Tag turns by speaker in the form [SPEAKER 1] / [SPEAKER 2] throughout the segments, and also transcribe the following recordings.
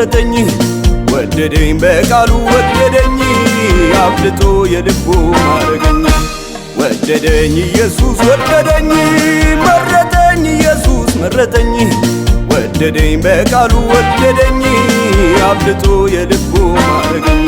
[SPEAKER 1] መረጠኝ ወደደኝ በቃሉ ወደደኝ አብልጦ የልቡ ማረገኝ ወደደኝ ኢየሱስ ወደደኝ መረጠኝ ኢየሱስ መረጠኝ ወደደኝ በቃሉ ወደደኝ አብልጦ የልቡ ማረገኝ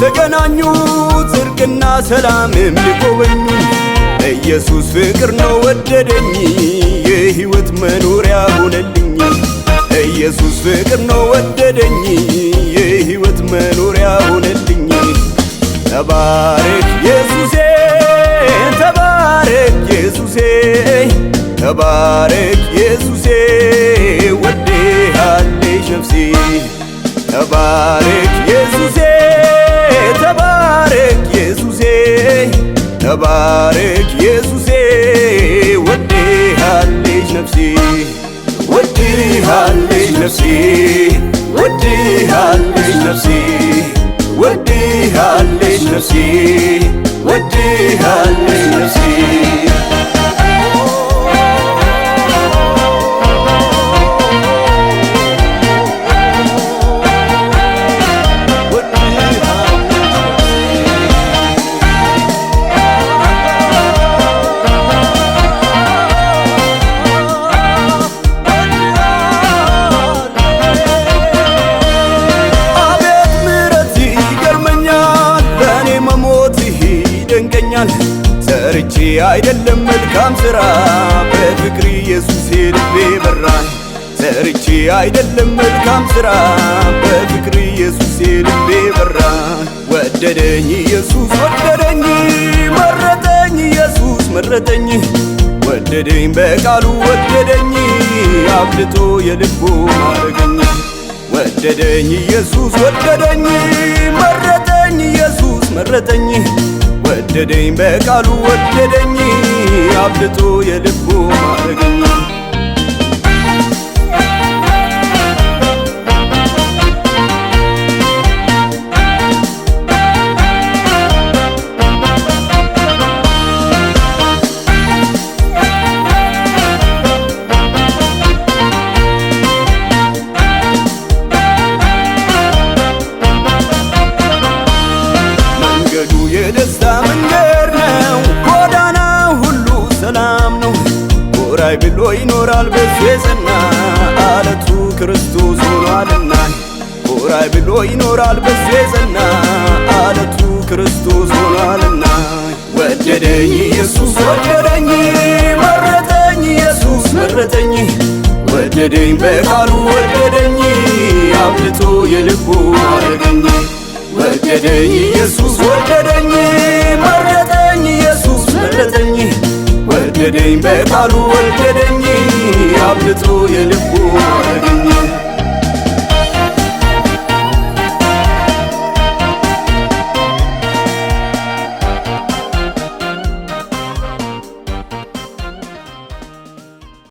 [SPEAKER 1] ተገናኙ ጽድቅና ሰላምም ሊጎበኙ ኢየሱስ ፍቅር ነው ወደደኝ የሕይወት መኖሪያ ሆነልኝ ኢየሱስ ፍቅር ነው ወደደኝ የሕይወት መኖሪያ ሆነልኝ ተባረክ ኢየሱሴ ተባረክ ኢየሱሴ ተባረክ ኢየሱሴ ወድሃለች ነፍሴ ተባረክ ኢየሱሴ ተባረክ ኢየሱሴ ተባረክ ኢየሱሴ ወድሃለች ነፍሴ ወድሃለች ነፍሴ ወድሃለች ነፍሴ ወድሃለች ነፍሴ ወድሃለች ነፍሴ ሰርቼ አይደለም መልካም ሥራ በፍቅር ኢየሱስ ልቤ በራኝ ሰርቼ አይደለም መልካም ሥራ በፍቅር ኢየሱስ ልቤ በራኝ ወደደኝ ኢየሱስ ወደደኝ መረጠኝ ኢየሱስ መረጠኝ ወደደኝ በቃሉ ወደደኝ አብልጦ የልቡ ማረገኝ ወደደኝ ኢየሱስ ወደደኝ መረጠኝ ኢየሱስ መረጠኝ ወደደኝ በቃሉ ወደደኝ አብልጦ የልቡ ማረገኝ የደስታ መንገድ ነው ጎዳና ሁሉ ሰላም ነው ጎራይ ብሎ ይኖራል በሱ የጸና አለቱ ክርስቶስ ሆኗልና ጎራይ ብሎ ይኖራል በሱ የጸና አለቱ ክርስቶስ ሆኗልና ወደደኝ ኢየሱስ ወደደኝ መረጠኝ ኢየሱስ መረጠኝ ወደደኝ በቃሉ ወደደኝ አብልጦ የልቡ ማረገኝ ወደደኝ ኢየሱስ ወደደኝ መረጠኝ ኢየሱስ መረጠኝ ወደደኝ በቃሉ ወደደኝ አብልጦ የልቡ ማረገኝ